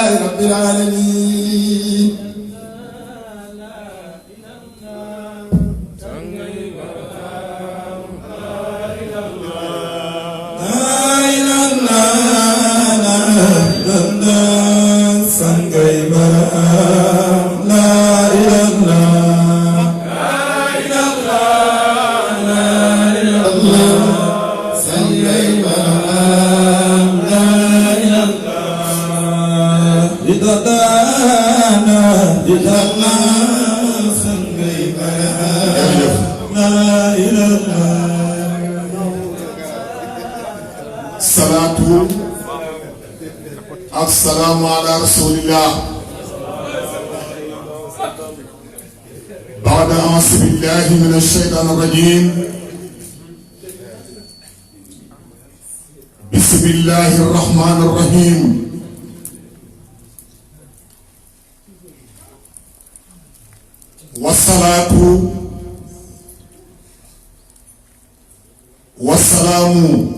لله رب العالمين salaatu assalaamu ala rasulillah baada auzu billahi min ashaytan arrajim bismillahi arrahmani arrahim wasalaatu wasalaamu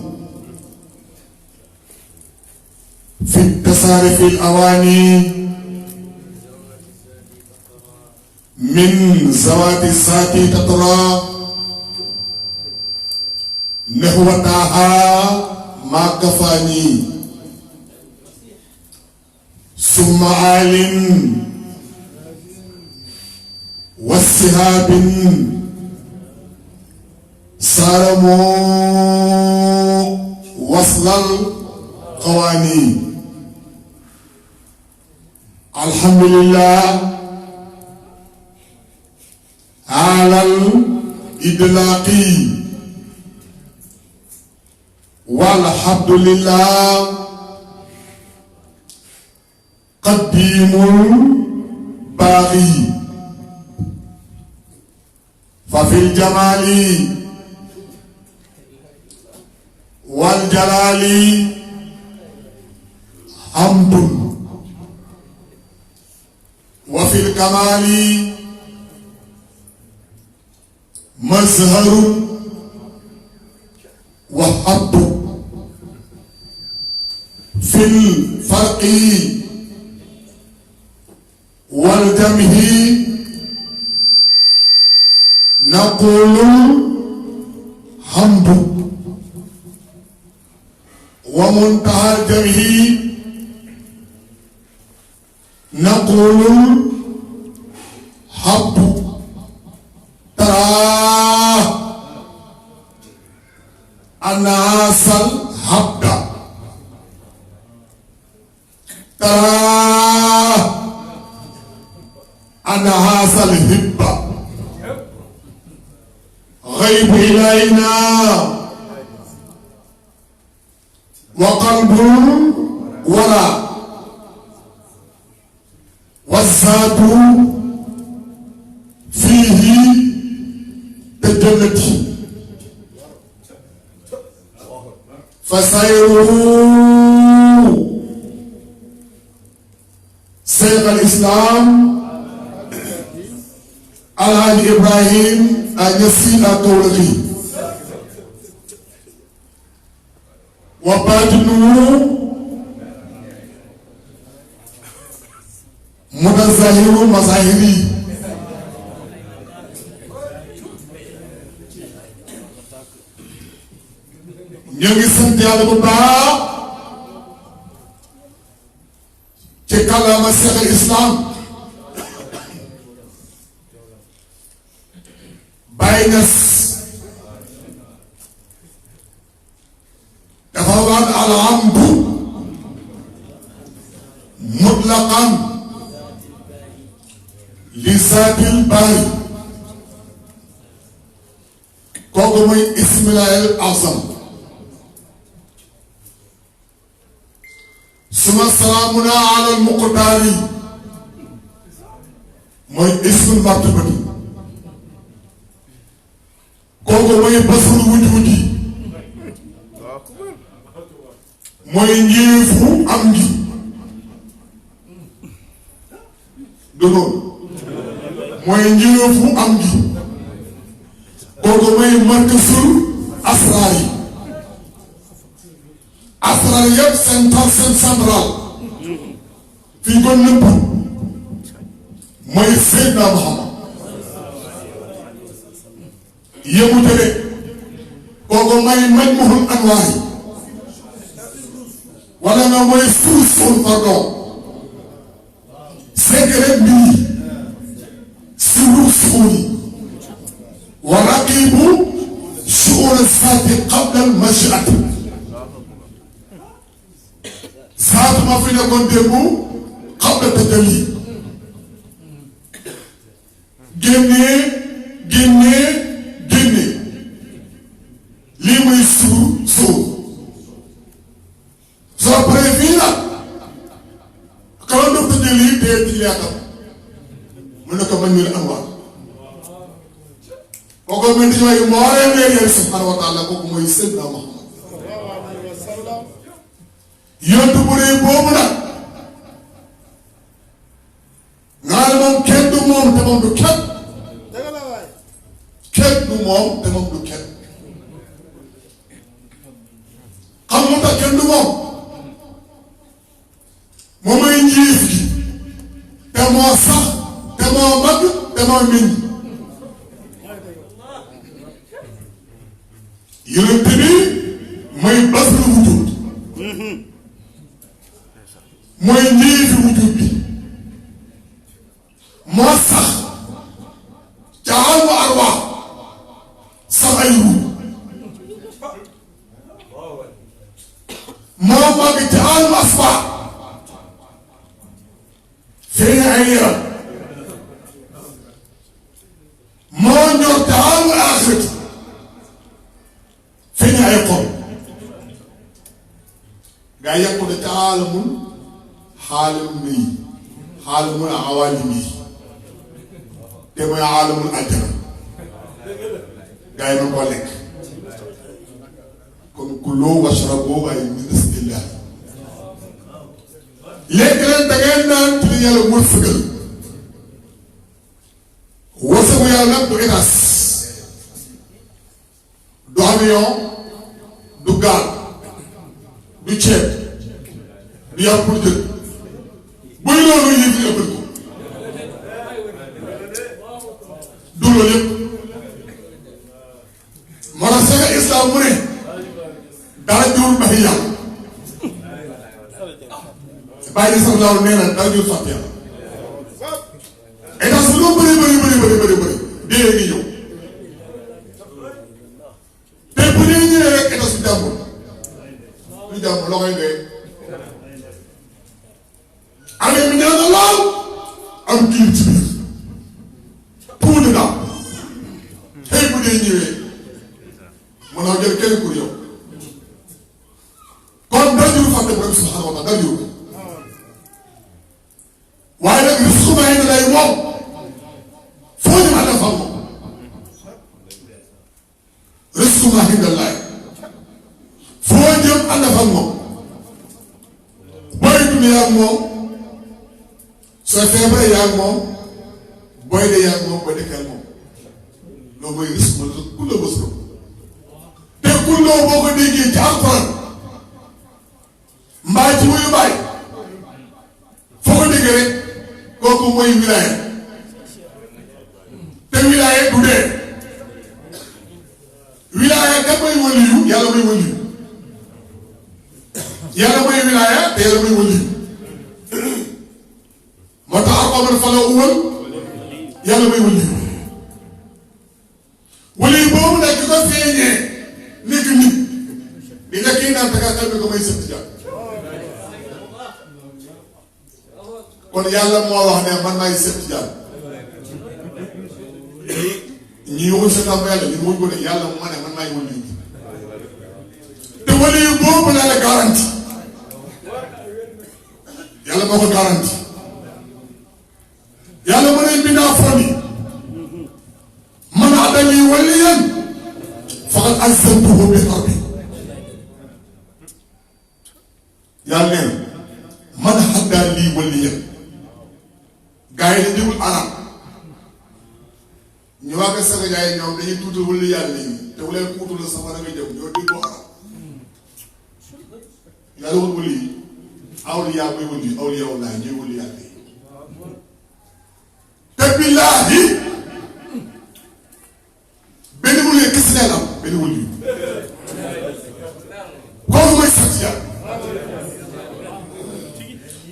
في التصارف الأواني من زوات السات تطرى نهوتها ما كفاني ثم آل والسهاب صارموا وصل القواني الحمد لله على الإدلاق والحمد لله قديم الباغي ففي الجمال والجلال حمد وفي الكمال مظهر وحب في الفرق والجمه نقول حمد ومنتهى الجمه نقول حب ترى أناس الحب ترى أناس الهب غيب إلينا وقلب ولا والذات فيه تجلت فسيره شيخ الإسلام الحاج إبراهيم النسي الكولخي وباطنه متظاهر مظاهري ñu ngi sant Yàlla bu baax ci kàllaama Seex al Islaam Baay Ñas dafa wax alhamdu mutlaqan li zaatil baari kooku mooy ismilaahil azam suma salaamuna alal muqtaari mooy ismul martabati kooku mooy basul wujudi mooy njiifu am ngi du noonu mooy njiifu am ngi kooku mooy markasul asraar yi asraar yëpp seen central fi ñu ko nëbb mooy Seydina Muhammad yemu te de kooku may majmuhul anwaar yi wala nga mooy fuusul pardon secret mbir sirru suuni wa raqibu shu'ur saati qabla al mashiati saatu ma fi nekkoon démb qabla tajalli génnee lii muy suur soo paree fii nag kala doon tajalli dee ci yaatam mu ne ko man ñu la anwaar kooku mel ni waaye moo leen leen yàlla subhanahu wa taala kooku mooy Seydina Muhammad yontu bu rëy boobu nag nga ne moom kenn du moom te moom du kenn kenn du moom te moom du kenn xam nga tax kenn du moom moom mooy njiif gi te moo sax te moo mag te moo meññ yonent bi mooy baslu wujud mooy njiifi wujud bi moo sax ca àllu arwaax sax ay ruux moo màgg ca àllu asfaa feeñ ay yaram moo ñor ca àllu aaxirati feeñ ay xol gaa yàqu ne ca aalamul xaalamul awaalim yi te mooy aalamul àjjana gaa yi mën koo lekk kon kuloo washraboo waaye min rizqillah lekk leen da ngeen naan ci li yàlla wërsëgal wërsëgu yàlla nag du étage du avion du gaal du ceeb du yàpp pour jël buy loolu yëg ñu ëppal ko du loolu yëpp moo tax seen islam mu ne dara jurul baxi yàlla bàyyi sax laaw nee na dara jurul fàtte yàlla état su loo bëri dee ngi ñëw te bu dee ñëwee rek état su jàmbur lu jàmbur loo koy dee année bi nee na lool am kii ci biir pour de daal tey bu dee ñëwee mën naa jël kenn pour yow kon dara jur fàtte borom subhanahu wa taala dara jur waaye nag risque bàyyi na day moom foo ñu ànd fa moom risque maa ngi dallaay foo jëm ànd fa moom booy dund yaa moom soo feebaree yaa moom booy de yaa moom booy dekkal moom loolu mooy risque mooy kulla bës ko te kulloo boo ko déggee ci alxuraan mbaa ci wuyu baay foo ko déggee rek kooku mooy wilaaya te wilaaya du dee wilaaya kan mooy waliyu yàlla mooy waliyu yàlla mooy wilaaya te yàlla mooy waliyu moo tax Alxuraan fa la uwal yàlla mooy waliyu waliyu boobu nag di ko feeñee nekk nit di nga kii naan tagaa xam ne ko may sëtt jàpp kon yàlla moo wax ne man maay sëtt jàpp ñii waxuñ sa kàmb yàlla ñu wuñ ko ne yàlla mu ma ne man maay waliyu te waliyu boobu la la garanti yàlla moo ko garanti yàlla mu ne bindaa foni man adali waliyan faqad azantuhu bi harbi yàlla neen man haddaa lii waliyan gaa yi ne dégul arab ñu waa ko saga jaay ñoom dañuy tuutal wali yàlla yi te wu leen kuutul la safara nga jëm ñoo déggoo arab yàlla woon wali yi awliya mooy wëli awliya wallaahi ñooy wëli yàlla yi te billaahi benn wëli kese leen am benn wëli kooku mooy sant yàlla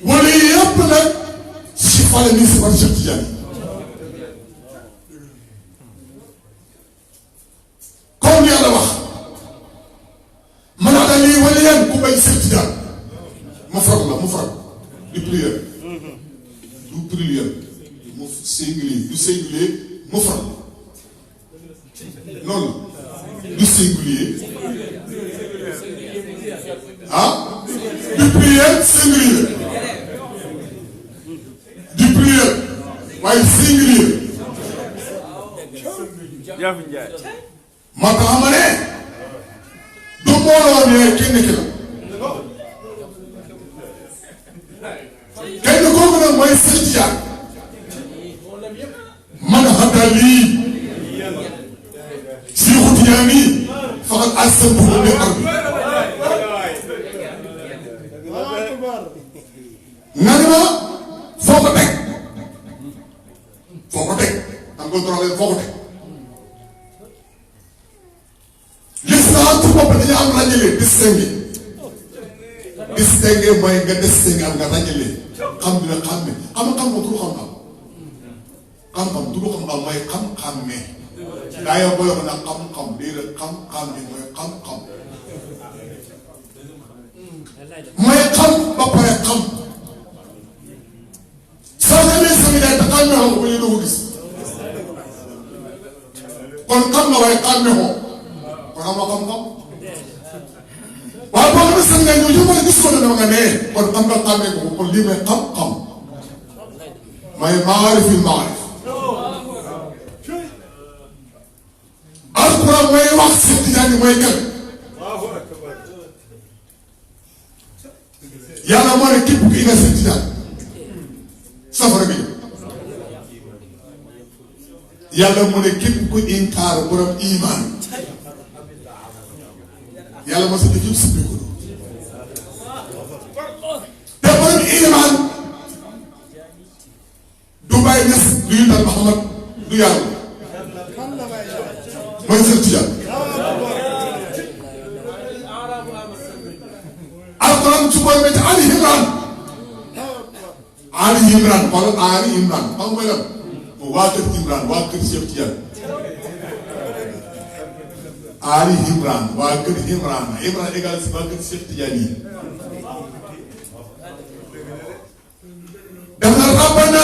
wëli yëpp nag si fale nii si wàllu Cheikh Tidiane comme yàlla wax man a daal lii wala yan ku bay Cheikh Tidiane mufrad la mufrad du pluriel mu singulier du singulier mufrad noonu du singulier ah du pluriel singulier du pluriel waaye singulier moo tax ma ne du mbooloo ne kenn ki la kenn kooku nag mooy Cheikh Tidiane man xataa lii Cheikh Tidiane faqad asantuhu bi ardi nga ne ma foo ko teg am nga droit leen foo ko teg l'islam ci bopp dañu am ràññale distingué mooy nga distingué am nga ràññale xam dina xàmme xam-xam ko turu xam-xam turu xam-xam mooy xam-xàmme daa yow boole ko nag xam-xam déedéet xam-xam bi mooy xam-xam mooy xam ba pare xam soo xamee sami daay te xàmme ko ba ñu doo ko gis kon xam nga waaye xàmme ko kon amoo xam-xam waaye boo xam ne sami daay ñëw yëpp gis ko dama nga nee kon xam nga xàmme ko kon lii may xam-xam mooy maarifil maarif alquran mooy wax Cheikh Tidiane mooy kan yàlla moo ne képp ku ina Cheikh Tidiane safara bi yàlla mu ne képp ku inkaar borom iman yàlla moo sa def yëpp si biir te borom iman du bàyyi des du yundal Muhammad du yàlla mooy Cheikh Tidiane alquran su booy métti Ali Imran xoolal Ali Imran xam nga lan waa kër Imran waa kër Cheikh Tidiane Ali Imran waa kër Imran égal si waa kër Cheikh Tidiane yi daf na rabbana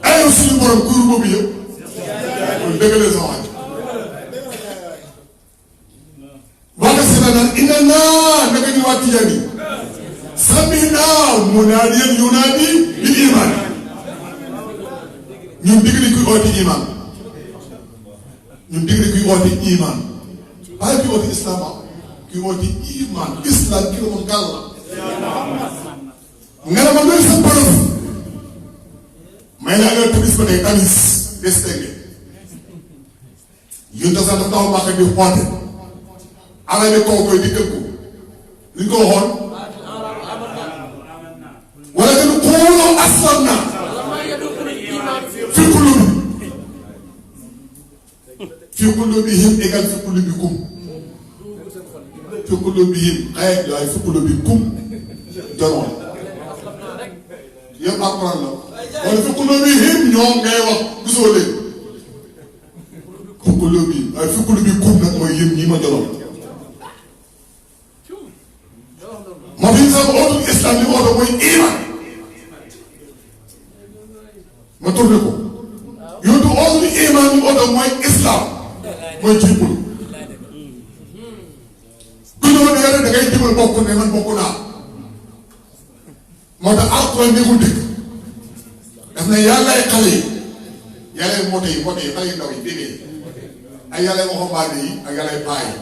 ay suñu borom kuur boobu yëpp loolu dëgg la sama wàllu si la naan inna naa naka ñu waa Tidiane yi samina munaadiyan yunaadi bil iman ñun digg nañ kuy oote iman waaye kuy oote islam kuy oote iman islam ki la moom gàll la nga ne ma loolu sa borom may naa leen tamis ba tey tamis distingué yéen sax dafa taxaw baax di xoote ala ne kaw koy dikkal ko li ñu ko waxoon wala que nu xooloo aslamna fi qulubihim égal fi qulubikum xayet waaye fi qulubikum janoon yëpp alquran la wala fi qulubihim ñoom ngay wax gisoo leen fi qulubihim waaye fi qulubikum nag mooy yéen ñi ma janoon moo fi sax ootul islam li ooto mooy iman ma tourné ko yootu ootul iman li ooto mooy islam mooy jiibul ku ñëw ne da ngay jibal bokk ne man bokk naa moo tax alquran nekkul dëkk daf ne yàllaay xale yi yàllaay moto yi xale yu ndaw yi bébé ak yàllaay waxambaane yi ak yàllaay paa yi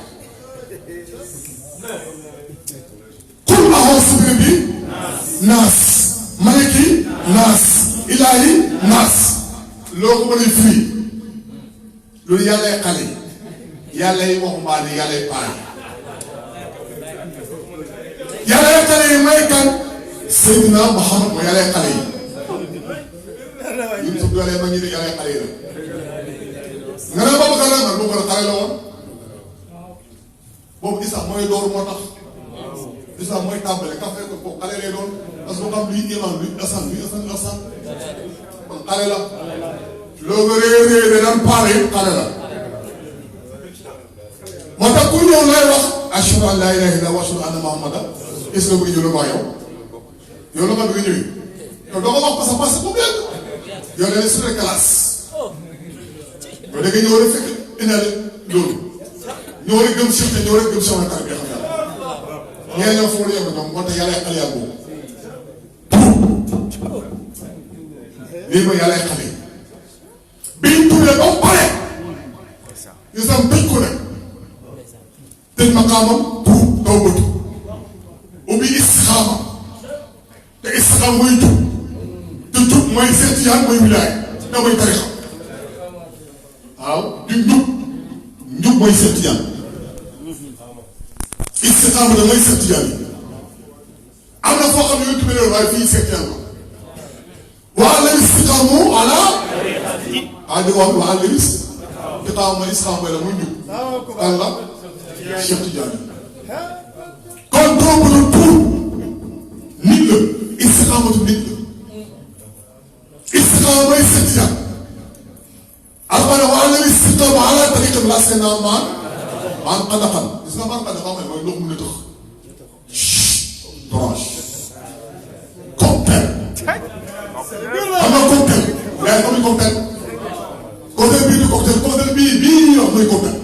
kul a'uuzu bi rabbi naas maliki naas ilaahi naas loo ko mën a firi loolu yàllay xale yi yàllay waxambaane yàllay paa yi yàlla xale yi may kan Seydina Muhammad mooy yàlla xale yi ñun suñu doole ma ñu ne yàlla xale yi la nga ne boobu kan la man boobu la xale la woon boobu Isa mooy door moo tax Isa mooy tàmbale ka fekk ko xale lay doon parce que xam luy iman luy asan kon xale la loo nga réer de daan paale yëpp xale la moo tax ku ñëw lay wax ashhadu an laa ilaaha illallaah wa ashhadu anna muhammadan est-ce que bëgg ñëw la ko wax yow la nga bëgg ñëwee yow doo ko wax parce que parce que bu bien yow da ngay sur classe yow da nga ñëw rek fekk indaale loolu ñëw rek gëm Cheikh te ñëw rek gëm Cheikh na kàr bi xam yàlla ñee ñoo foofu la yem ñoom moo tax yàlla xale yaa boobu lii mooy yàlla xale biñ tuddee ba pare ñu sam tëj ko nag tëj maqaamam tuub taw bëtu ubbi istixaama te istixaama mooy jub te jub mooy seetiyaan mooy wilaay da mooy tarixa waaw di njub mooy seetiyaan istixaama da mooy seetiyaan yi am na foo xam ne yow tuddee waaye fii seetiyaan la waa la istixaamu ala di wax waa la istixaama mooy istixaama mooy la muy njub Allah Cheikh Tidiane kon doomu la tuur nit la istixaamatu nit la istixaama mooy Cheikh Tidiane alxuraan wa ala istixaama ala tariqati la seen maan xadaxan gis nga maan xadaxan mooy ndox mu ne tax branche cocktail xam nga cocktail yaa ngi cocktail cocktail bii di cocktail bii ñuy wax mooy cocktail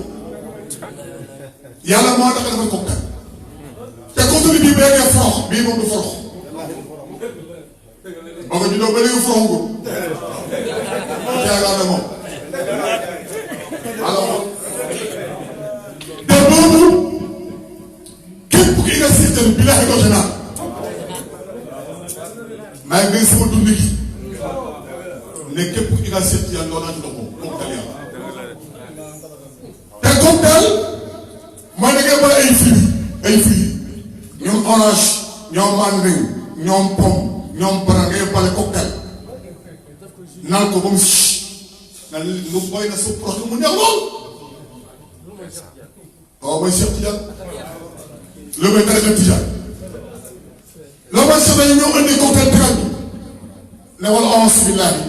yàlla moo tax dafa cocktail te cocktail bii bee ngeen forox bii moom du forox ba nga juddoo ba léegi forox ko yaakaar ne moom alors te boobu képp ki nga seetal bi la ko gênant maa ngi sama dund gi ne képp ki nga seet yàlla doon naa ci dox moom cocktail yàlla te cocktail mooy da ngay bëri ay fruits ñoom orange ñoom mandarin ñoom pomme ñoom banane ngay bëri cocktail naan ko ba mu na lu boy na su proche mu neex lool waaw mooy Cheikh Tidiane loolu mooy tariqa Tidiane loolu mooy Cheikh Tidiane ñoo indi cocktail tegal ne wala auzu billaahi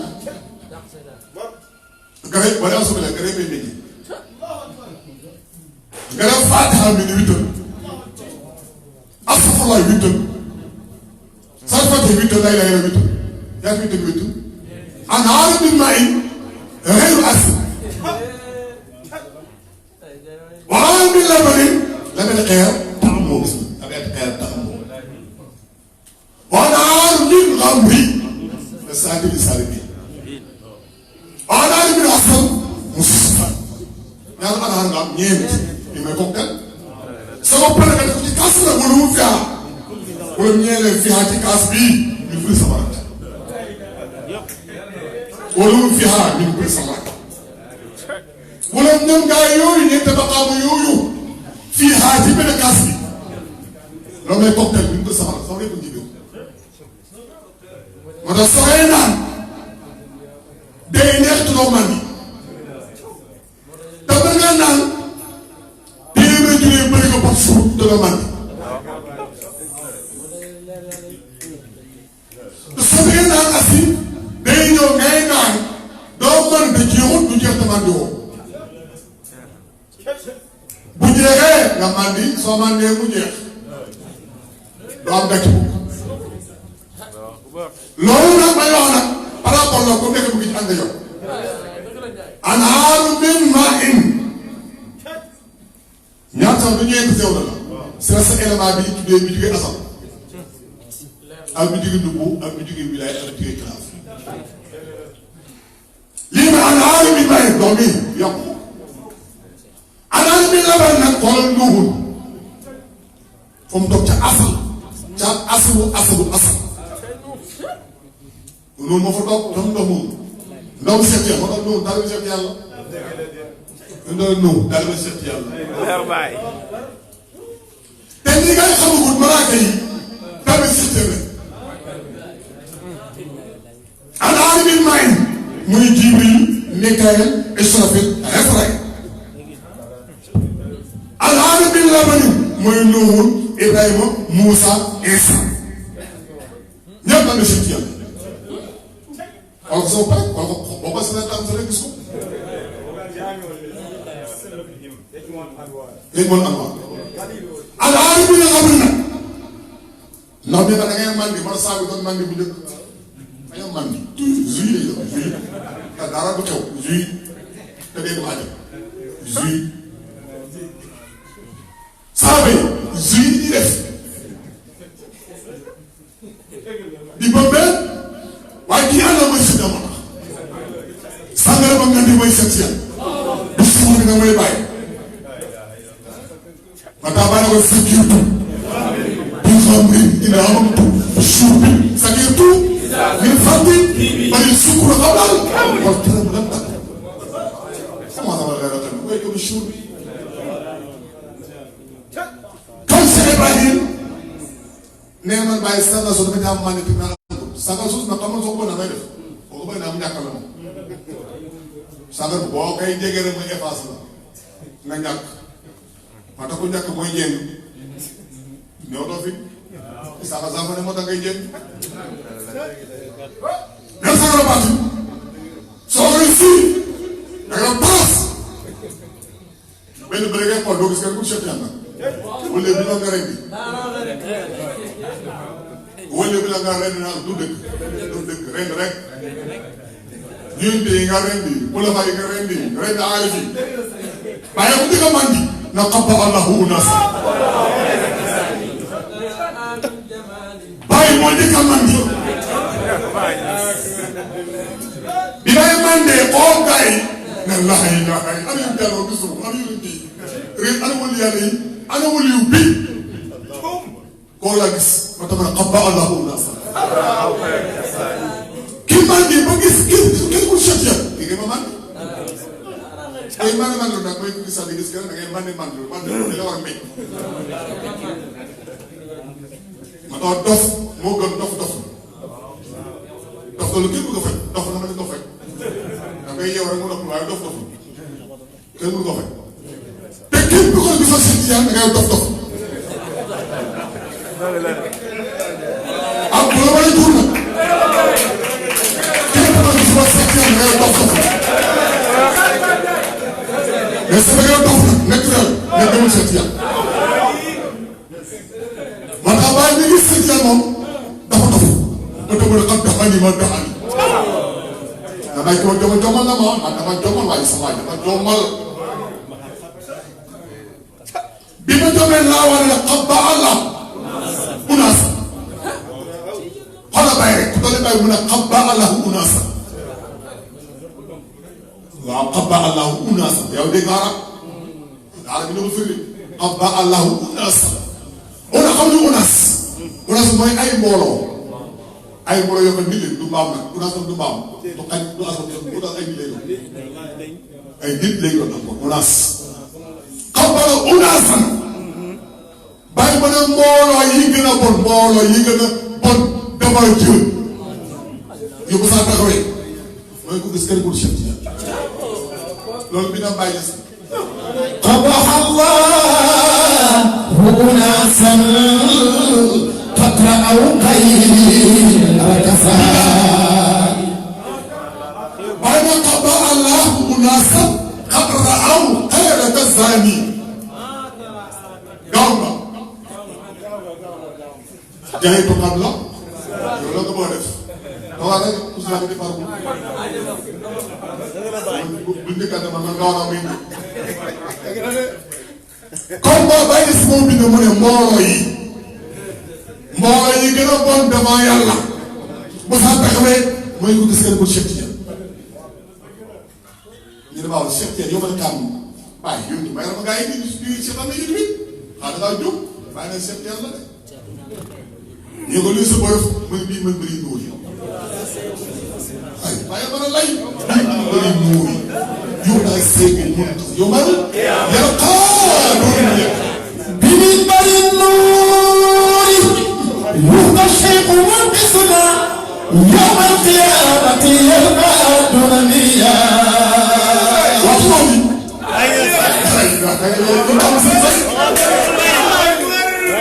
gare wala auzu billaahi gare bay léegi nga def Fatiha bi ni 8 heures astafurlah 8 heures saa Fatiha 8 heures lay 8 heures yaa ngi 8 heures anhaarin min maa'in ghayri asin wa min labanin lam yataghayyar ta'muhu wa anhaarin min khamrin lazzatin lissaariqiin wa anhaarin min asalin musafan ñaata anhaar nga am ñeent li may cocktail sama pare nga def ci kaas la wala mu fiyaa wala ñeelee fiyaa ci kaas bii ñu firi sama rakk wala mu fiyaa ñu firi sama rakk wala ñoom gaa yooyu ñeent maqaamu yooyu fiyaa ci benn kaas bi loolu may cocktail bi ñu ko sama rakk sama rekk njigéen moo tax soxee naan day neex tuloo man ni te ba nga naan bëri ko bopp suuf dana màndi soo bëggee naan asi day ñëw ngay naan doo mën da jeexut du jeex te màndi woo bu jeexee nga màndi soo màndee mu jeex doo am gàcc bu loolu nag may wax nag par rapport la comme nekk bu ngi ci ànd yow anhaaru min maa'in ñaata du ñeenti sew na la c'est sa élément bi tuddee bi jógee asal ak bi jógee dugub ak bi jógee wilaay ak bi jógee classe lii ma anhaaru min maa'in doom bi yokk anhaaru min laban nag xoolal nuuxul fa mu toog ca asal asalu asal noonu moo fa toog tam ndox moom ndaw seet yàlla moo tax noonu daal di seet yàlla daal di seet yàlla te ñi ngay xamagul malaaka yi tamit système la al aalimil mayn muy Jibril Mikaël Israfil Israël al aalimil labani muy Nuhun Ibrahima Moussa Isa ñëpp am na si yàlla xool ko soo pare xool ko boo ko si la tam sa rek gis ko léegi moom am waaw al aalimil labani nag ndax bi da ngay mandi man saa bi doon mandi bu njëkk da ngay mandi jus lay doon jus te dara du xew jus te dee du àjjal jus saa bi jus yi ñuy def di bombee waaye kii ànd mooy si dama tax sàngara ba nga di mooy seet si yàlla du suur bi nga may bàyyi ma taa bàyyi ko sakirtu bi xamri ina amtu suubi sakirtu min fardi bari sukuru xawlal wal tëram lam tak sama sama leer tan mooy ko suubi comme c'est Ibrahim nee man bàyyi sànga soo dama ñaam maa ne naa sànga suus na xam na soo ko na may def boo ko bëgg naa mu ñàkkal la moom sànga boo koy jege rek muy efface la nga ñàkk maa tax ko ñàkk mooy jéng ñoo doo fi sànga sànga ne moo tax ngay jéng même sànga la baati soo koy fii da nga paas benn bëri ngay xool doo gis kenn ku chef yàlla wala bi la nga rendi wala bi la nga rendi naa du dëgg rendi rek ñun de nga rendi wala fay nga rendi aarif yi bàyyi ko dëgg mandi na qabba allahu unasa bàyyi moo dëgg mandi bi ngay mandee oo gay na laxay laxay ana yu delloo gisu ana yu di ren ana wali yàlla yi ana wali yu bi koo la gis ma tax na qabba allahu unasa kii mandi ba gis kenn ku chef ya ki nga ma mandi ay mandi mandi nag mooy ku gis sax di gis kenn da ngay mandi di la war a mbéy ma tax dof moo gën dof loolu kenn bëgg a faj dof na ma ne ko faj da ngay yeew rek mu dof waaye dof kenn bëgg ko faj te képp ku ko gisal seen yàlla da ngay dof ah bu la waree tuur nag képp ku ko gisal seen yàlla da ngay dof mais su fekkee dof nag naturel nga demul seen yàlla man xam naa ne gis seen yàlla moom dafa dof ba te mën a xam daxani ma daxani damay jomal na ma man dama jomal waaye sama waay dama jomal bi ma jomee laa war a qabba Allah unaasa xoolal bàyyi rek ku doon bàyyi mu ne qabba Allah unaasa waaw qabba Allah unaasa yow dégg nga arab daal bi ne ko firi qabba Allah unaasa una xam ne unaas mooy ay mbooloo yoo xam ne nit du mbaam nag unaas du mbaam du xañ du asam du daal ay nit lay doon ay nit lay doon encore unaas xabbala unaasan bàyyi ma ne mbooloo yi gën a bon dama jël yu ko saa taxawee mooy ko gis kenn ku chef ci loolu bi na bàyyi si qabaha Allahu unaasan faqra'u xayra kasaa bàyyi ma qabaha Allahu unaasan faqra'u xayra kasaani gaaw nga jaay ko xam la yow la nga boo def xaw rek Ousmane bi di farbu bu njëkkaat man gaaw naa muy comme boo bàyyi si moom bi ne mu ne mbooloo yi gën a bon devant yàlla bu saa taxawee mooy ko gis ngeen ko Cheikh Tidiane ñu ne waaw Cheikh Tidiane yow ma tàmm bàyyi yow may na ma gars yi di si xam ne yéen bi xaa dangaa jóg bàyyi na Cheikh Tidiane la de ñu ko luy sa bërëf muy bii mën bëri nuur yi ay bàyyi ma ne lay bii mën bëri nuur yi yow daal seegu mun yow man yàlla xaa doon bi min bëri nuur يوم القيامة يبعثون نيا والله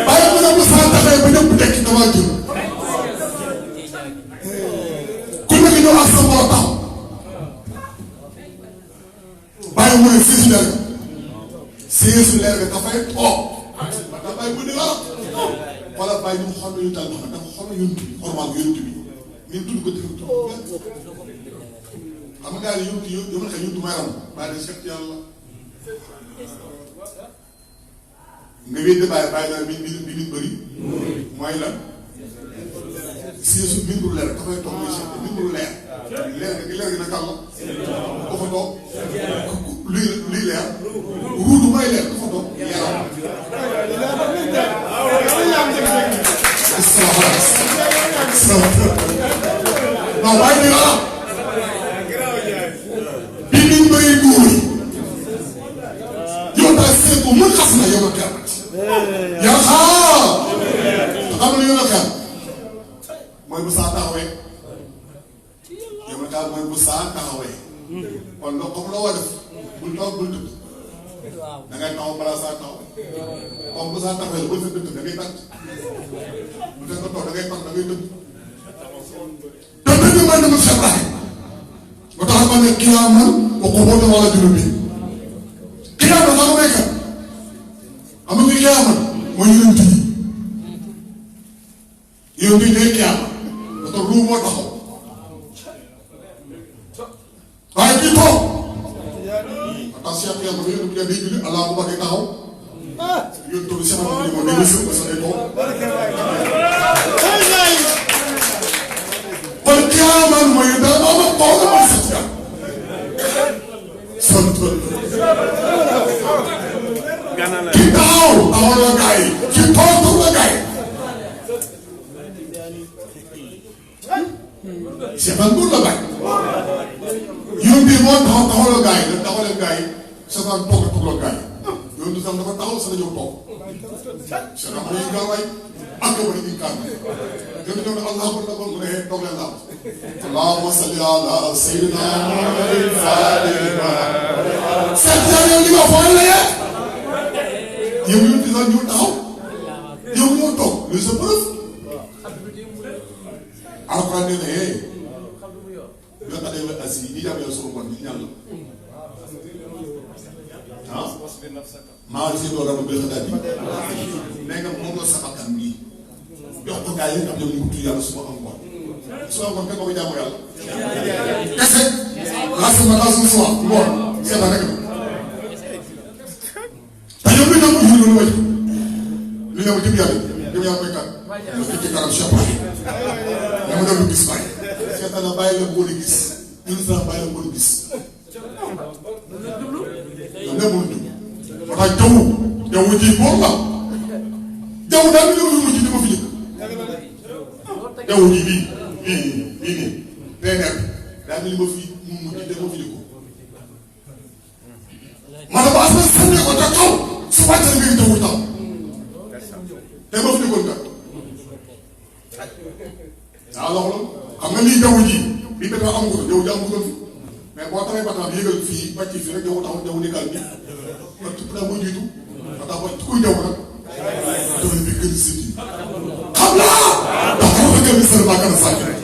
bàyyi mu ne Moussa taxee ba ñëpp dekk damaa jur ku nekk ñëw ak sa moo tax bàyyi mu ne siisu leer ga dafay toog dafa bàyyi bu ni la wala bàyyi ñu xam ne yu tal xam dafa xam yonent bi xormaal yonent bi ngeen tudd ko def xam nga ne yonent yu ma xëy yonent may ram bàyyi na seet yàlla nga wéy de bàyyi naa bi nit bëri mooy lan siisu mbir leer dafay toog muy seet mbir leer leer gi na kàlla dafa toog luy leer ruudu may leer dafa toog yaram non waaye ni ala bi nit bëri guur yow daal seet ko mën xas na yow a kàlla yaa xam nga yow a kàlla mooy bu saa taxawee yow daal mooy bu saa taxawee kon nag comme loo war a def bul toog bul tëdd da ngay taxaw balaa saa taxaw comme bu saa taxawee bul fa tëdd da ngay tànn bu fekk toog da ngay tànn da ngay tëdd te dëgg man dama Cheikh Ibrahim ba tax ma ne kiyaaman wa qubuutan wala junubi kiyaaman sax may kat am nga kiyaaman mooy yonent yi yonent yi day kiyaaman parce que ruu moo taxaw waaye kii toog attention ak yàlla yéen a ngi day julli allah bu baax taxaw yéen toog si xamal ni moom day wësal parce que day toog kon kiyaaman mooy dara ma toog la mooy sant yàlla sant ki taxaw taxaw la gaa yi ki toog toog la gaa yi c'est pas pour la bàyyi yoon bii moo taxaw la gaa yi dañ taxaw leen gaa yi sa fan toog la gaa yi yoon bi sax dafa taxaw sa la ñëw toog c'est que xale yi gaa waay ak nga bëri ñu kàmm gën a ñëw ne allah ko mu ne toog leen laal allahumma salli ala sayyidina muhammadin fatima seet yow li nga fooy la yee yow yoon bi sax ñëw taxaw yow ñëw toog luy sa preuve alxuraan nee na hey yoo xam ne la asi ñi jàpp yàlla sunu bon ñi ñaan la ah maa ngi siy doon rafetlu bi xadaat bi nee nga moom la sa bakkan bii jox ko gars yi nga xam ne ñu ngi tudd yàlla su ma am ngoon su ma am ngoon fekk ko jaamu yàlla. kese laa sama laa suñu suwa ngoon seetaan rek la te yow li nga am lu wëj li nga am jëm yàlla jëm yàlla mooy kat nga ci kanam Cheikh Ibrahim dama doon gis bàyyi seetaan na bàyyi la boo di gis ñun sax bàyyi la boo di gis yow ne mënu jub moo tax jaww ji boor la jaww daal di ñëw yu mujj dama fi njëkk jaww ji bii nii PNR daal di li ma fi mu mujj dama fi njëkk ma ne ba asma sànni ko te kaw su wàccee nga jaww taw dama fi njëkkoon kat waaw loolu xam nga lii jaww ji bii dafa am ko jaww ji am ko fi mais boo tamee bataam yëgal fii bàcc fii rek jaww taxaw jaww nekkal bi kon tuuti naa mooy jiitu ba tax ba kuy jaww nag jaww bi gën si ji xam naa ndax xam nga gën sër baa gën a sàcc rek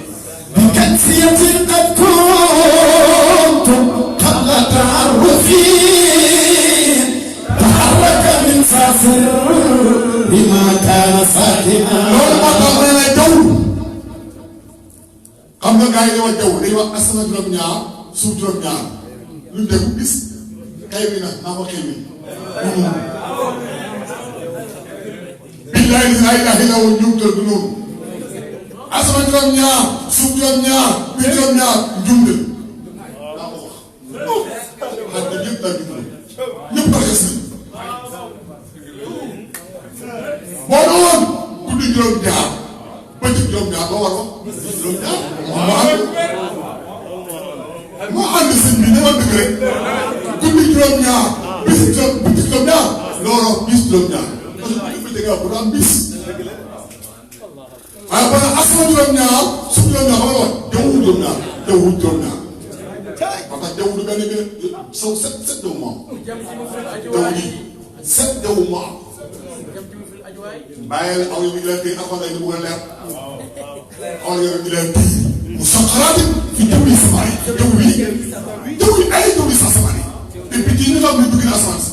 بكنسية قد كنتم قبل تعرفي تحرك من سافر بما كان ساكنا loolu moo tax nee na jaww xam nga gars yi dañoo jaww dañuy wax asamaan juróom-ñaar suuf juróom-ñaar lu ñu déglu gis kay bi nag naa ko xëy bi billahi la ilaha illa huwa njumte du noonu asamaan juróom-ñaar suuf juróom-ñaar bi juróom-ñaar njumte daa ko wax xam nga ñëpp daal di ñëpp daal gis nañ boo doon guddi juróom-ñaar bëccëg juróom-ñaar loo war wax juróom-ñaar moo ànd sëñ bi ne ma dëgg rek guddi juróom-ñaar bis juróom-ñaar looloo bis juróom-ñaar parce que bu dee bu daan bis waaye ba asamaan juróom-ñaar suuf juróom-ñaar xam nga wax jaww juróom-ñaar jaww juróom-ñaar moo tax jaww du benn bi saw set jaww moo am jaww ji set jaww moo am bàyyi la aw yi ñu leen téye ak xanaa yi mu gën a leer aw yi ñu leen téye mu soxlaati fi jaww yi samaay jaww yi ay jaww yi sax samaay te picc yi ñu xam ne dugg na asamaan si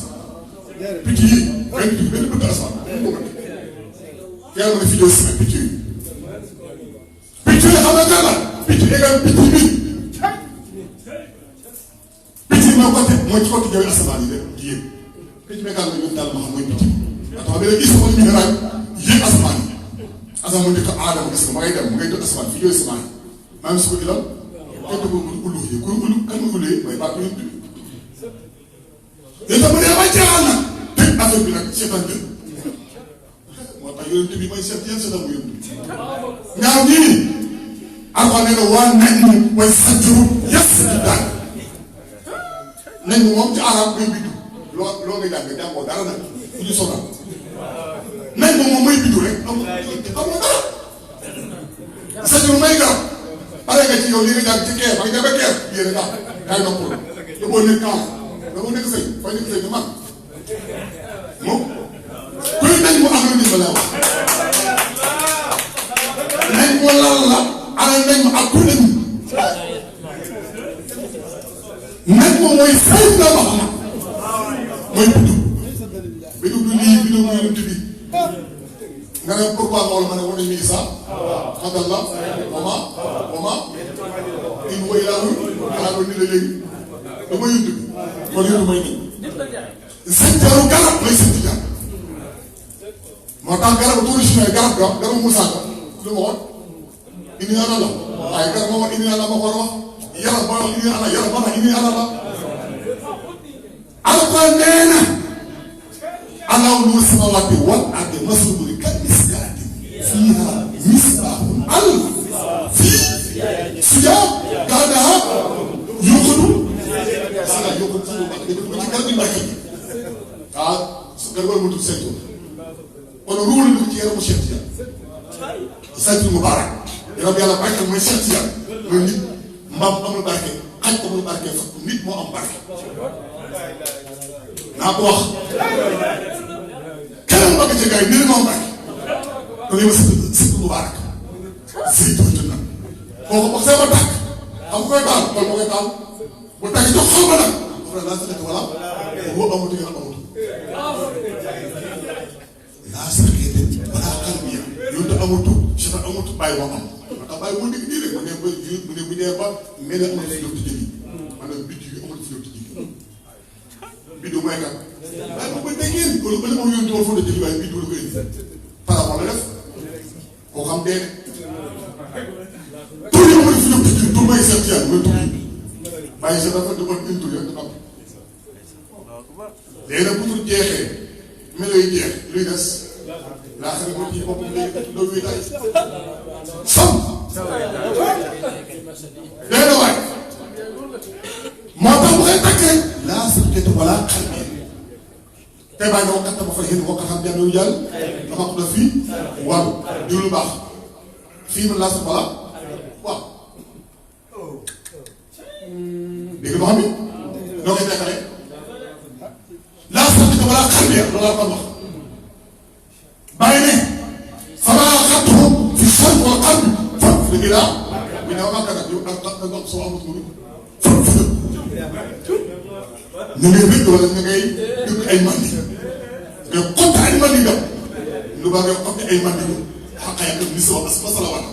picc yi benn bëgg asamaan yàlla na fi jël si picc yi picc yi xam nga kan la picc égal picc bi picc yi moo côté mooy ci côté jaww asamaan yi rek di yéeg picc bi égal la ñu daal ma xam mooy picc bi attends ba léegi gis nga ñu raaj yéeg asamaan yi asamaan mu njëkk aadama gis nga ma ngay dem mu ngay jot asamaan fi jël asamaan maa ngi si ko ilal kenn du ko ulu yi ku ulu kan nga ulee mooy baat bi yéen tam dee ba jeexal nag tëj affaire bi nag seetaan jël moo tax yonent bi mooy seet yéen seetaan mu yonent ñaaw ñii alxuraan nee na waa nañ mu mooy sajjuru yes di daal nañ mu moom ci arab mooy biddu loo nga jàng jàngoo dara nag fu ñu sonal nañ moom mooy biddu rek amul dara sajjuru may garab pare nga ci yow li nga jàng ci keer ba nga demee keer yéen a jàpp kaay noppul yóbboo nekk kaam dama nekk sëy fay nekk sëy bi man moom kuy nañ mu am ni ma lay wax nañ mu lal la ala nañ mu ak ku nañ mooy fay na ma xam mooy biddu du lii biddu mooy lu tuddi nga ne pourquoi loolu ma ne wane mi isa xadalla wama in wa ilaahu xanaa doon ni la léegi dama yënd kon yëndu may nii sëntaru garab lay sënti jar moo tax garab tuuri si garab garabu Moussa Ka lu ma wax indi ana la waaye garab ma wax indi ana ma ko war a wax yaram ba wax indi ana yaram ba wax indi ana la alquran nee na allahu nuuru samaawaati wal ardi masruuri ka miskaatin fiihaa misbaahun al fii zujaajatin yuuqadu sala yuuqadu sa baax nga def ko ci garab yi barke bi ah garab mu tudd seen kon ruul na ci yaramu Cheikh Tidiane saytu mubarak yaram yàlla barke mooy Cheikh Tidiane mooy nit mbaam amul barke xaj amul barke fa nit moo am barke naa ko wax keneen bëgg ci gars yi nit moo am barke kon yow saytu mubarak saytu na kooku wax see ba tàkk xam koy taal kon moo koy taal bu tàkk jox xaw ma nag wax naa sa dëkk wala boo amatu nga amatu laa sarxeete balaa xar bi yam yow te amatu chefa amatu bàyyi moo am moo tax bàyyi moo nekk nii rek mu ne ba jur mu ne bu dee ba mel ne amatu fi def ci jëli maanaam biddi yi amatu fi def ci jëli biddi mooy kan waaye moom koy déggeen loolu ba moom yoon dima foo da jëli waaye biddi la ko indi par rapport la def koo xam dee tur yi amatu fi def ci jëli tur may seet yaan mooy tur yi bàyyi sa dafa demoon une tur rek am léegi nag bu tur jeexee melo yi jeex luy des laa xam ne moom ci boppam léegi doo wéy tay sam day na waay moo tax bu koy takk rek laa sëkkatu wala xel bi tey bàyyi nga waxtaan ba fa yéen wax xam jàmm yow jàll dama ko def fii wàllu diw lu baax fii man laa sëkk wala waaw dégg nga xam ni noo koy tekkale laa sëkkatu wala xel bi loolu laa ko wax bàyyi ne sama xattu fi sol wala xam bi foofu dëgg laa bu ne ma kat yow ak ndox soo amatu mu foofu ñu ngi rëdd wala ñu ngay dëkk ay mandi mais comme ay mandi dem lu ba nga comme ay mandi dem xaqay ak ni so as masala wala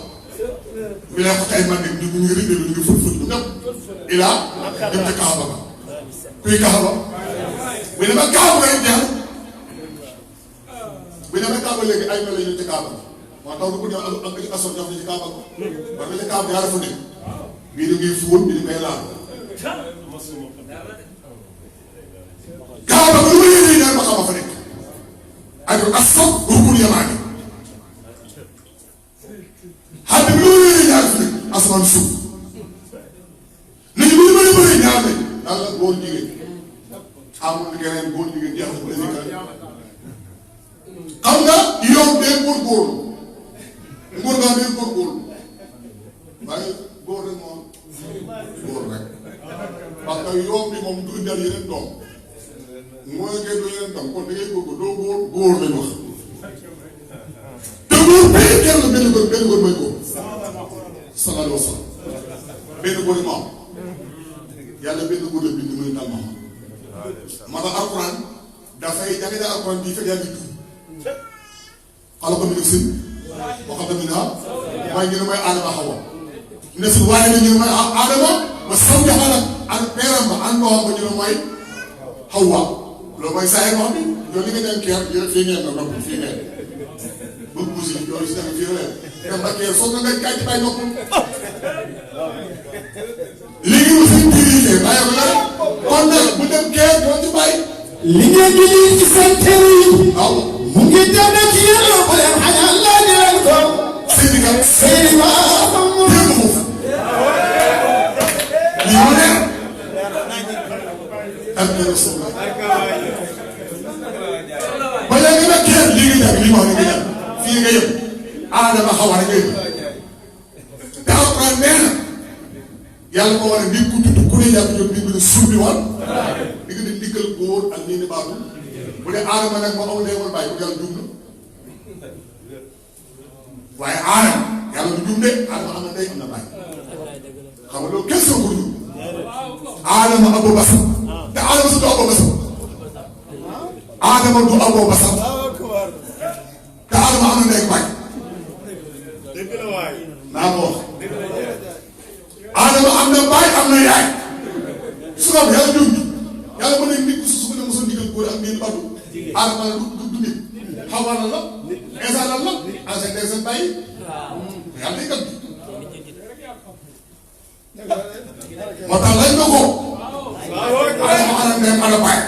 bi la ko ay mandi ñu ngi rëdd ñu ngi foofu ñu dem ila dem ci kaaba ba kuy kaaba bu ne ma kaaba ngay jaar bu ne ma kaaba léegi ay mel ñu ci kaaba moo tax bu dem ak ci asso jox ci kaaba ko ba ci kaaba yaa dafa nekk bii da ngay fuul bi da ngay laal kaaba bu ñu yéene ñaar ma xam fa nekk ak asam rukul yamaani xam ne bu ñu yéene ñaar fi nekk asamaan suuf nit ñi bu ñu bëri ñaar ne yàlla góor jigéen amul keneen góor jigéen jeex na bu leen xam nga yow dee góorgóorlu nguur gaa dee góorgóorlu waaye góor rek moom góor rek parce que yoon bi moom du indal yeneen doom mooy ngay doo yeneen doom kon da ngay góor doo góor lañ wax te góor benn góor mooy góor sallallahu alayhi wa sallam benn góor yi ma am yàlla benn góor la bind muy dal ma moo tax alxuraan dafay da ngay daal alxuraan bii fekk yaa ngi tuub xala ko mi nag sën waxam na mi naa mooy ñu ne mooy Adama Xawa ne si waaye ne ñu ne mooy Adama ba saw jaxa nag ak peeram ba an ndoxam ba ñu ne mooy Xawa loolu mooy saa yi wax bi yow li nga dem keer yow fii ngeen na nopp fii ngeen bëgg busi yow si tamit fii leen dem ba keer soog na nga kaay ci bàyyi nopp léegi mu seen dirigé bàyyi ko nag kon nag bu dem keer doo ci bàyyi li ngeen di lii ci seen téere yi waaw mu ngi dem ci yéen bu leen xañal laa di leen ko syndicat seeni maam dégg foofu lii mu ne ak rasul ba léegi nag keer lii nga jàng lii ma wax nga jàng fii nga yëpp Adama Xawa nga yëpp te alxuraan nee na yàlla ko war a nit ku tudd ku ne yàlla jot bi ne suur bi war di nga di diggal góor ak nii ni baaxul bu dee Adama nag moo amul deewal bàyyi ko yàlla juum na waaye Adama yàlla du juum de Adama am na ndey am na bàyyi xam nga loolu kenn soo ko juum Adama Abou Basam te Adama su du Abou Basam Adama du Abou Basam te Adama am na ndey bàyyi naa ko wax Adama am na baay am na yaay su ko am yàlla juum yàlla mën nañ nit ku su ko ne mosoon digal góor ak ngeen badu Adama la du nit Xawa la Isa la ancien seen bàyyi yàlla day kat moo tax lañ ko ko Adama ana ndeyam ana baay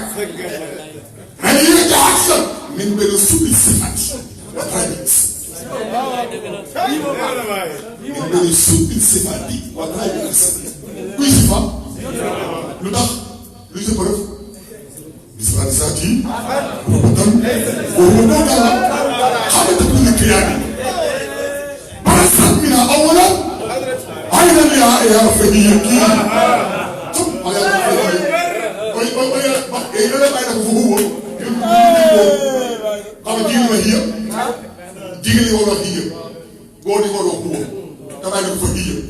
mais yéen a jaxas min benn subi sifat wa tradit min benn subi sifat bi wa tradit kuy sifa lu tax luy sa preuve bisimilah di saa ji boobu tam boobu moo tax la xamante ne nekk yaa ngi bara sax mi naa awala ay na yaa fekk yéen kii xam nga yaa fekk yéen oy wax yéen la bàyyi na ko foofu woon yéen xam nga jigéen wax yéen jigéen ñi war wax yéen góor ñi war wax ku woon te bàyyi na ko fa yéen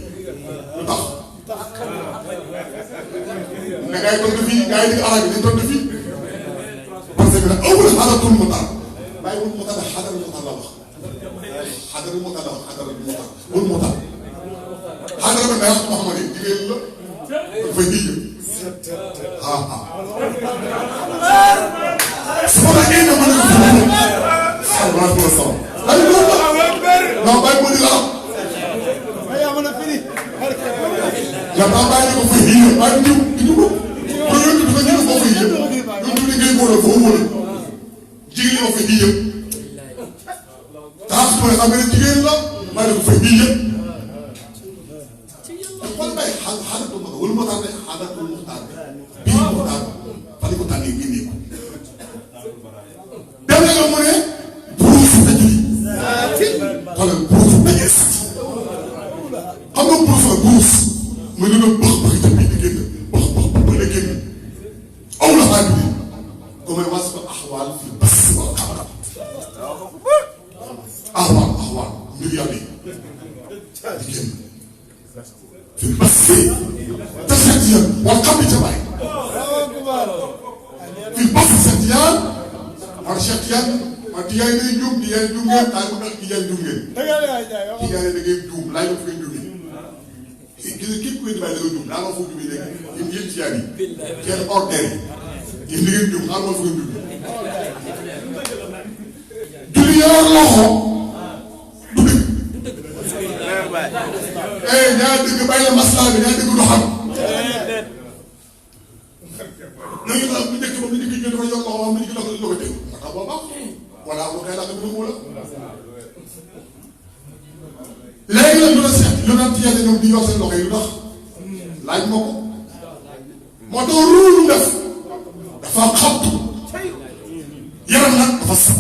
lu tax mais gars yi tontu fii gars yi di arab yi dañ tontu fii parce que nag awul xadatul mu taal bàyyi wul mu taal xadar mu taal la wax xadar mu taal la wax xadar mu taal wul mu taal xadar ba may wax Mouhamad yi jigéen la dafay hijab su ma la génne ma ne ko sallallahu alayhi wa sallam bàyyi loolu la non bàyyi moo di la am la taa bàyyi ko fa hijab bàyyi jiw jiw ko ba yónni dafa ñëw foofu hijab ñun ñu liggéey góor foofu wóor jigéen ñi ma fa hijab tax mooy xam ne jigéen la bàyyi ko fa hijab xool bay xaalatul ma wala moo tax ne xaalatul muxtaar bii muxtaar fa ko tànnee génnee ko dem nga mu ne buruus dajuli xoolal buruus dajee sati xam nga buruus la buruus mu ne doon bëx bëx itam bii di génn bëx bëx bëx la génn aw la xaar bi comme was ba axwaal fi bas wal xabaar axwaal mbir yàlla yi di génn fi bas te seet yan wal xam bi ca bàyyi fi bas seet yan war seet yan man di yaay ngay juum di yaay juum ngeen taal ko nag di yaay juum ngeen di yaay da ngay juum laaj la fu ngeen juumee gis nga képp kuy bàyyi da nga juum daa ma foog juumee léegi yéen yéen ci yaay yi kenn ordinaire yi yéen da ngeen juum xaar ma fu ngeen juumee julli yor loxo du dëgg ñaar dëgg bàyyi la maslaa bi ñaar dëgg du xam na ngi tax bu njëkk ba mu njëkk ñu dafa yor loxo am na ñu loxo loxo dégg moo tax boo baax wala lu xëy na nga dugg la léegi nag lu la seet lu naan ci yàlla ñoom di yor seen loxo yi lu tax laaj moo ko moo tax ruulu def dafa xabtu yaram nag dafa sax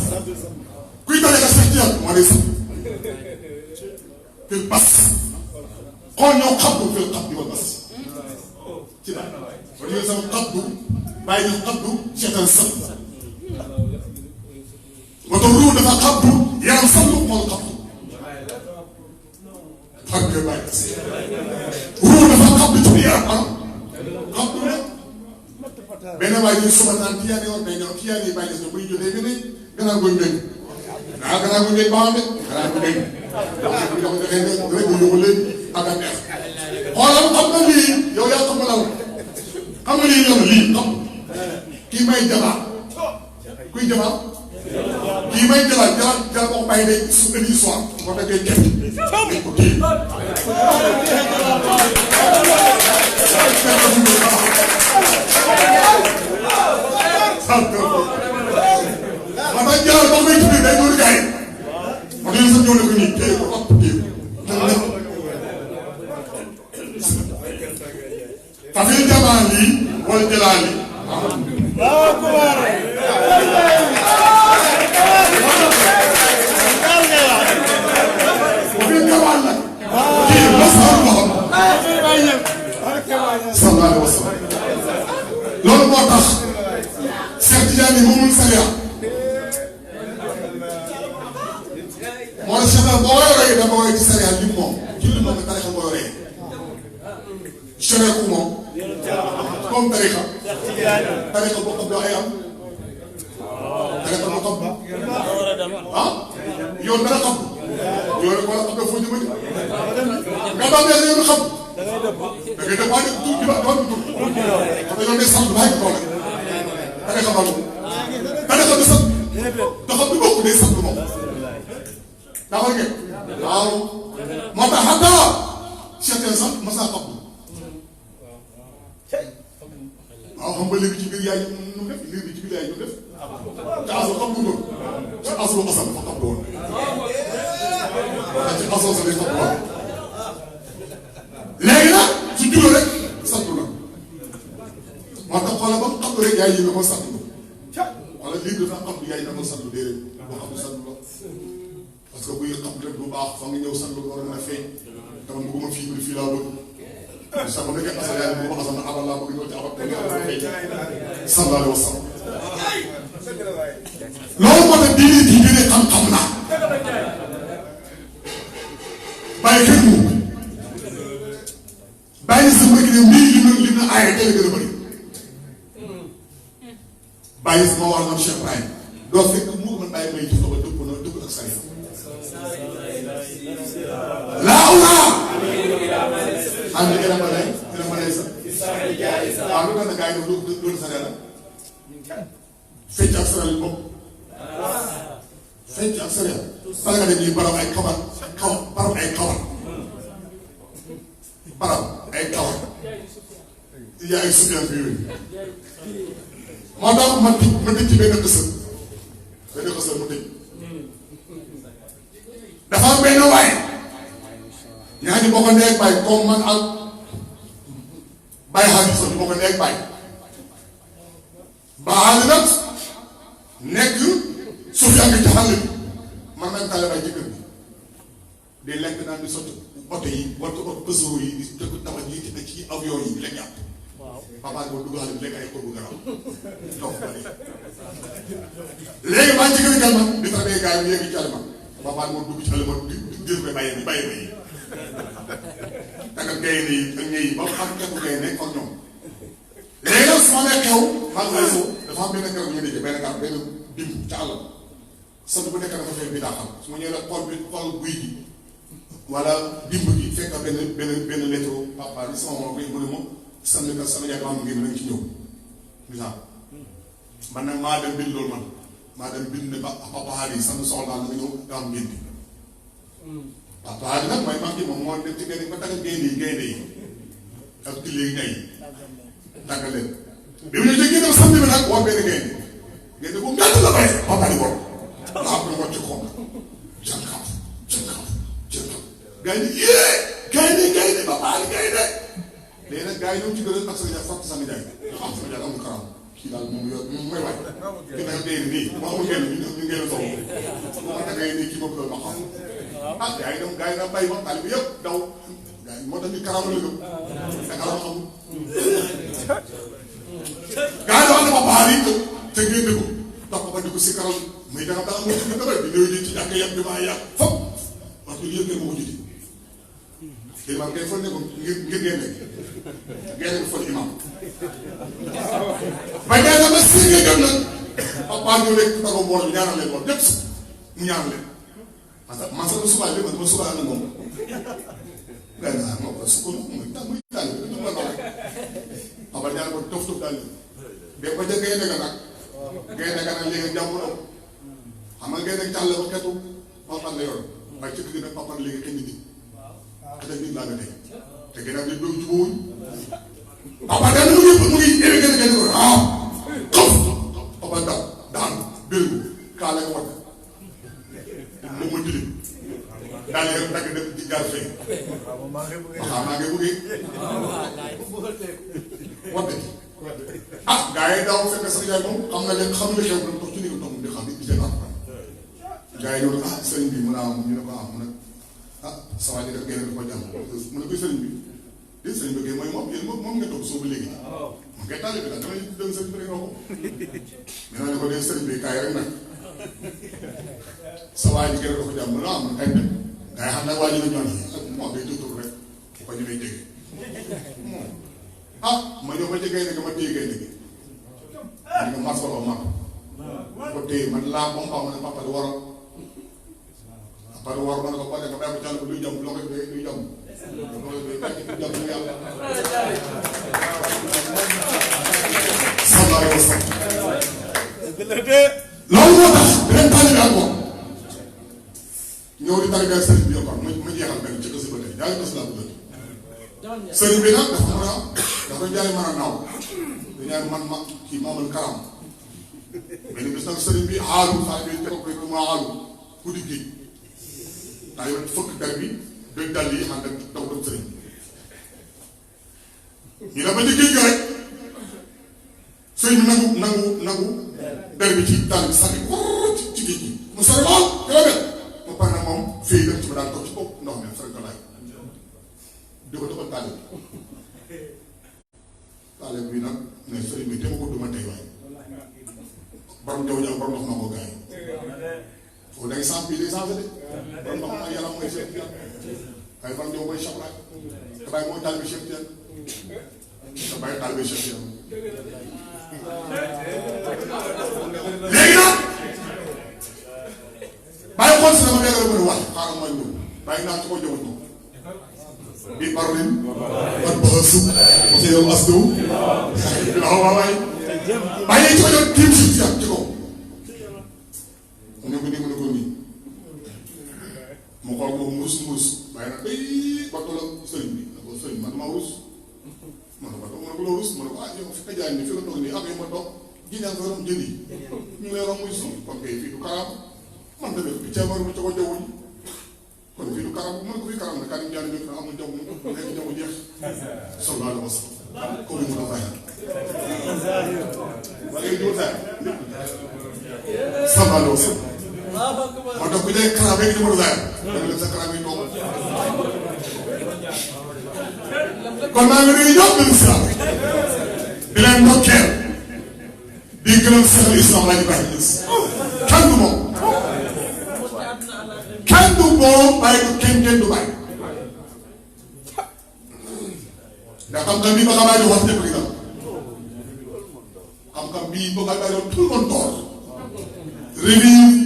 kuy dalee nga sax ci yàlla moo day sax te bas xool ñoo xabdu fil xabdi wal bas ci daal kon yooyu sama xabdu bàyyi ñu xabdu seetal sëb moo tax ruu dafa xabdu yaram sëb xool xabdu xam nga bàyyi ruu dafa xabdu ci yaram am xabdu la benn waay ñu suba naan kii yaa ne woon day ñëw kii yaa ne bàyyi des na buy jotee nga ne gannaaw goñ ngeen gannaaw goñ ngeen baaxam de gannaaw goñ ngeen bu jox joxee ne rek nga yóbbu leen ak a neex xoolal xam nga lii yow yaa xam nga xam nga lii ñoom lii xam kii may jabaar kuy jabaar kii may jabaar jala boo bàyyi day su benn histoire boo fekkee kenn ko kii ma tax jala boo may tuddee day doon gaay ma tax sa ñëw ne ko nii téye ko topp téye Fafil Jamali wal Jalali. Fafil Jamali. Kii Masar Muhammad. Sallallahu alayhi wa sallam. Loolu moo tax Cheikh Tidiane moomul sariya. moo la Cheikh boo yoree dama woy ci sariya li moom ci li moom tarixa boo yoree. Cheikh moom. comme tarixa boo xam ne ay am tarixa boo xam yoon dana xam yoon rek wala xam ne foo jëmati nga baax ne yoon xam da ngay def waa tur bi ba tur xam ne yoon day sant bàyyi ko rek tarixa baaxul tarixa du sant da xam du bokk day sant moom daa war ngeen waaw moo tax xataa Cheikh sax masa xam waaw xam nga léegi ci biir yaay ñu def léegi ci biir yaay ñu def te aso xam nga ci aso asal dafa xam doon ci aso sa day xam doon léegi nag su juróo rek sant na moo tax xoolal ba xam rek yaay yi nga ko sant wala lii dafa xam yaay yi nga ko sant déedéet boo xam sant la parce que buy xam rek bu baax fa nga ñëw sant war a mën a feeñ dama bëgguma fii laa bëgg sax bu nekkee asal yaay bu ma asal na abal laa bëgg ñëw ci abal sallallahu alayhi wa sallam loolu moo tax diine xam-xam la bàyyi kenn mu bàyyi sa mbëgg ne li na aaye teel a gën a bëri bàyyi sama war man Cheikh Ibrahim doo fekk mu man bàyyi may jëf ba dëpp ak sariya laa am na dina ma lay sax waaw lu tax na gars yi doon sa la fecc ak sariya bopp fecc ak sariya bala nga dem nii barab ay kawar yaa ay sufiyan bi yooyu moo tax ma tëj ci benn xësal mu tëj dafa am benn waay ñaari boo ko neeg bàyyi comme man ak bàyyi xaalis sax boo ko neeg bàyyi baaxaale nag nekk suuf yaa ngi ci xàll bi man nag tale bay jëkkër bi di lekk naan di sotti oto yi oto pësoro yi di dëkk tabax yi ci avion yi di la jàpp papa boo dugg xale bi lekk ay xobu garab toog léegi maa ngi ci gën a gàllankoor di tax day gars yi yéegi ci alima papa moo dugg ci alima di jël ba bàyyi ba yi tàggat gaynde yi ak ñëy yi ba mu xam képp gaynde ak ñoom léegi nag su ma nee xew maa ngi lay soo dafa am benn garab bu ñu déggee benn garab benn dimb ca àll sant bu nekk dafa fekk bi daa xam su ma ñëwee nag xool guy gi wala dimb gi fekk benn lettre papa bi sama moom mu ne ma sànni ka sama yaay maam ngeen nañ ci ñëw misaal man nag maa dem bind loolu man maa dem bind ne papa yi sama soxla la nga ñëw nga am ngeen bi papa nag mooy mag yi moom moo dem ci gaynde ba taggal gaynde yi ak tillee ñay taggal leen bi mu ne ci génn samedi bi nag woo benn gaynde bu ngàtt la bay papa di borom la am na wàcc ko jànkaaf gaynde yee gaynde papa li gaynde léegi nag gars yi ñoom ci gën a ak sa fàtt sama jaay dafa am sama jaay amul karam kii daal moom yor mooy waay ki nag gaynde nii mu amul gaynde ñu ngeen soxla mu ma tagay nii kii bopp loolu ma xam ah gars yi dem bàyyi ba taalibe yëpp daw moo tax ñu karaama la gëm te karaama xamul gaa yi wax na ma baal yi te génne ko topp ba di ko si karal muy danga tax moo ci gën a bëri di néew di ci jàkk yàpp bi maa yàq fop wax dëgg yëpp ngeen ma ko judi imam kay fol ne ko ngir ngeen nekk ngeen nekk fol imam ba nee na ba si nga gëm nag papa ñëw rek tago mbooloo bi ñaanal leen woon ñëpp mu ñaanal leen man sax subaa li ma subaa na moom day naa moo ko sukk muy tànn bi ñu la papa ñaan ko tof tof daal de ko ca gaynde ga nag gaynde ga nag léegi jàmm na xam nga gaynde càll ba xetu papa la yor waaye ci dëgg nag papa léegi kenn nit xetal nit laa nga tey te gannaaw bi doo jubóowuñ papa daal mu ngi éwe gën a gën ko xof papa daw daan dëlgu kaa la wat moom ma tilim daal di dagg dem ci gaal fee waxaa maa ngi bëggee watte gaa yi daaw fekk sax yaay moom xam na leen xam nga xew na toog ci néegu toog di xam di seen alxuraan gaa yi ñëw sëriñ bi mun a am ñu ne ko mu ne sa waa ji def génne dafa jàmm mu ne koy sëriñ bi déet sëriñ bi mooy moom yéen moom nga toog soo ba léegi moom kay taalibe la damay dem sëriñ bi rek nga ko mais ne ko dee sëriñ bi kaay rek nag sa waa ji génne dafa jàmm mu ne man kañ dem gaa yi xam ne waa ji la ñoon moom day tutur rek bu ko ñu may jege ma ñëw ba ci gaynde gi ma téye gaynde gi ma ne ko mas wala ma ko téye man laa moom xaw ma ne papa du waral papa du waral ma ne ko boo dee nga bàyyi ko jàll ko duy jàmm loxo bi duy jàmm loxo bi bàyyi ko jàmm yàlla sallallahu alayhi wa sallam loolu moo tax beneen taalibe ak moom ñëw di taalibe ak sëriñ bi yokkoon ma jeexal benn ci kasi ba tey jaay kas laa bëgg sëriñ bi nag dafa mën a dafa jaay mën a naaw dañaay man ma kii maamal karam benn bis nag sëriñ bi xaalu saa bi teg ko ma xaalu ku di géej daa yor fëkk der bi dëgg dàll yi ànd ak daw dem sëriñ ñu dem ba ci géej ga rek sëriñ bi nangu der bi ci dàll bi sànni ci géej gi mu sori lool kilomètre ba pare nag moom fii dem ci ba daan toog ci bopp ndox mi sori ko laay di ko defal taalib bi nag ne sëriñ bi téema ko duma tey waay borom jaww ji ak borom ndox ma ko gars yi foofu day sens bi day changé de borom ndox ma yaram mooy Cheikh Tidiane waaye borom jaww mooy Cheikh Laay te bàyyi mooy taalibe Cheikh Tidiane te bàyyi taalibe Cheikh Tidiane léegi nag bàyyi xool si dama dégg mën a wax xaaral mooy ñëw bàyyi naa ci ko jaww ko bi parlin ak baxasu ci yow asdu la waay bàyyi ci ko jot tiim si ci kaw mu ne ko nii mu ne ko nii mu xool ko muus bàyyi nag day battu la sëriñ bi ne ko sëriñ man dama ruus ma ne ko loo ruus ma ne ko yow fi ka jaay ni fi la toog nii ak yow ma toog ginaan ko rom jëndi ñu lay rom muy suuf kon kay fii du karaam man tamit bi ceebar mu ci ko jawuñ kon fii du karam mën ko fi karam ne kan ñaari ñoo amul jaww nekk jaww jeex sallallahu alayhi wa sallam ko mu da fay wala ñu tay sallallahu alayhi wa sallam mo tax ku dee karam rek ñu mën a da nga sa karam yi toog kon maa ngi nuyu ñëpp di islam di leen ndokkeel di gërëm seen islam la ñu bàyyi kan du moom kenn du moom bàyyi ko kenn du bàyyi ndax xam-xam bii ba nga bàyyi wax ñëpp xam xam-xam bii ba nga bàyyi tout le monde dort réveillez-vous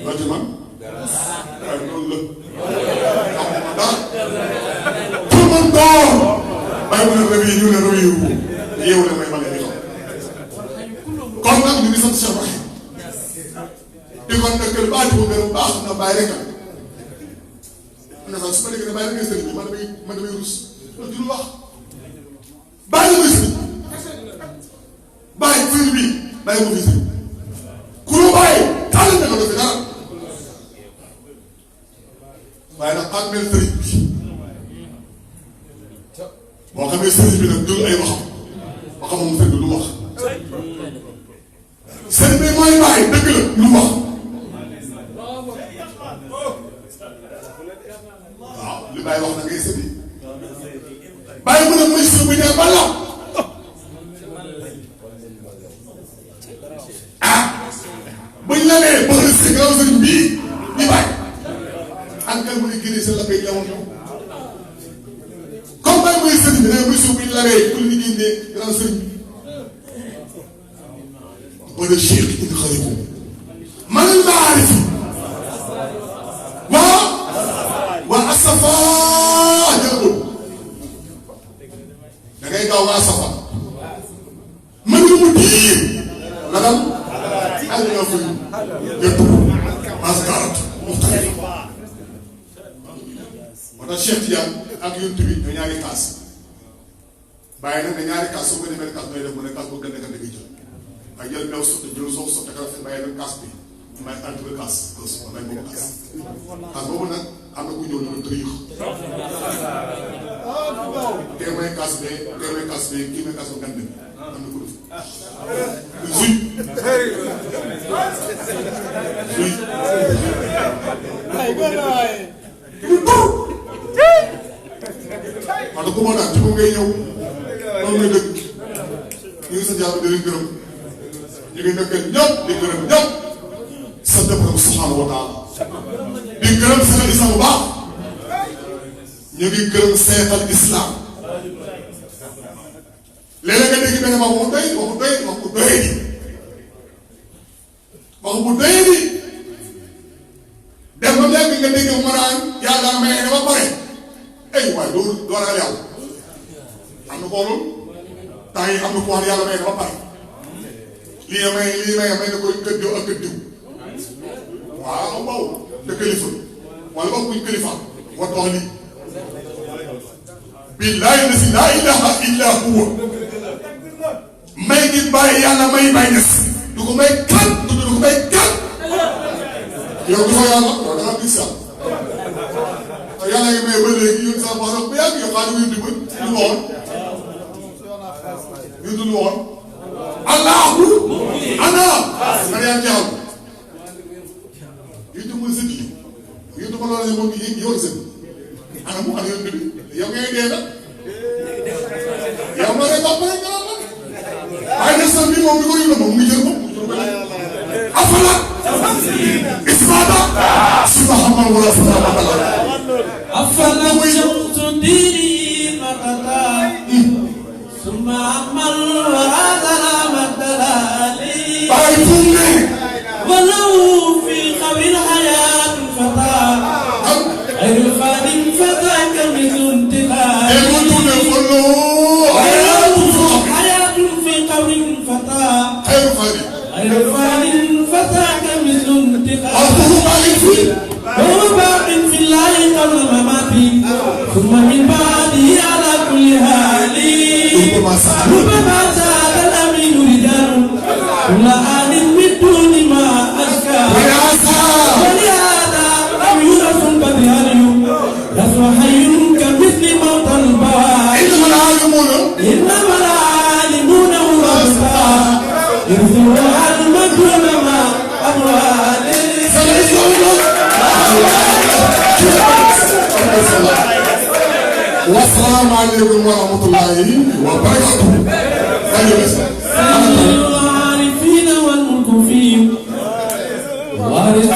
la ci man waaye loolu la tout le monde dort bàyyi mu ne réveillé ñu ne réveillez-vous yeewu leen may ma leen di xam kon nag ñu ngi sant Cheikh Ibrahim di kon nag kër baa ko gën a baax na bàyyi rek na sax su ma déggee ne bàyyi rek sëriñ bi man damay rus loolu du lu wax bàyyi la muy sëriñ bàyyi fii bi bàyyi ko fi sëriñ ku lu bàyyi tànn na ko def dara waaye nag xam mel sëriñ bi boo xamee sëriñ bi nag jël ay waxam waxam moom fekk lu wax sëriñ bi mooy bàyyi dëgg la lu wax waaw li Baye wax na ngay sëbi Baye mu ne muy suuf bi ne ba law ah buñ la nee bëri si gannaaw sëriñ bii di Baye ankal mu ne génnee seen la koy ñëwoon ñëw comme Baye muy sëriñ bi ne muy suuf bi ñu la nee pour ñu génnee gannaaw sëriñ bi wala Cheikh indi xariku man al maarif waa asafa jërëjëf da ngay gaaw waa asafa mën nga mu diir la dal ak nga fay yëpp asgarat muxtalif moo tax Cheikh Tidiane ak yonent bi ñoo ñaari kaas bàyyi nag ne ñaari kaas soo ko defee kaas may def mu ne kaas boo gën a gën a ngay jël waaye jël meew sotti jël soo sotti ka rafet bàyyi nag kaas bi may entre kaas may boobu kaas boobu nag am na ku ñëw ñu ko tëriix tey may kaas bee kii may kaas bu gànd bi am na ku def zuy wante ku ma naan ci ko ngay ñëw noonu nga dëkk ñu ngi sa jàpp di leen gërëm ñu ngi dëkkal ñëpp di gërëm ñëpp sa borom subhanahu wa taala di gërëm seen islam bu baax ñu ngi gërëm seetal islam léeg-léeg nga dégg benn wax bu doy di dem ba léegi nga dégg mu naan yàlla may ne ba pare ay waaye doo ragal yàlla am na ko loolu temps yi am na ko wax yàlla may ne ba pare lii may na koy kër diw ak kër diw waaw te kilifa wala boog buñ kilifa war wax lii billaahi la si laa ilaha illa huwa may gi bàyyi yàlla may des du ko may kan du ko may kan yow du fa yàlla yow da nga gis yàlla ngi may ba léegi yoon sax wax ba yàgg yow xaalis yu dimbal lu woon yu dul woon allahu ana man yaa ngi yooyu mooy sëñ bi yooyu dafa loolu moom yow sëñ ana mu ana yoon bi yow ngay dee nag yow ma rek ba pare nga la waaye nag sëñ bi moom mi ko yëngu moom mu ngi jël moom afala ismata subhanahu wa ta'ala afala shamsu diri matata summa amal wa adala madalali ay funne ولو في قبر الحياة فتى غير خادم فتاك مثل انتقال حياة في قبر فتى غير خادم فتاك مثل انتقال هو باق في الله قبل مماتي ثم من بعده على كل حال ربما زاد الأمين رجال كل آل من دون ما أشكى ولهذا لم يرث بديان لست حي كمثل موت البوار إنما العالمون ورثاء يرثون العلم دون ما أموال والسلام عليكم ورحمة الله وبركاته. العارفين والمكفين وارث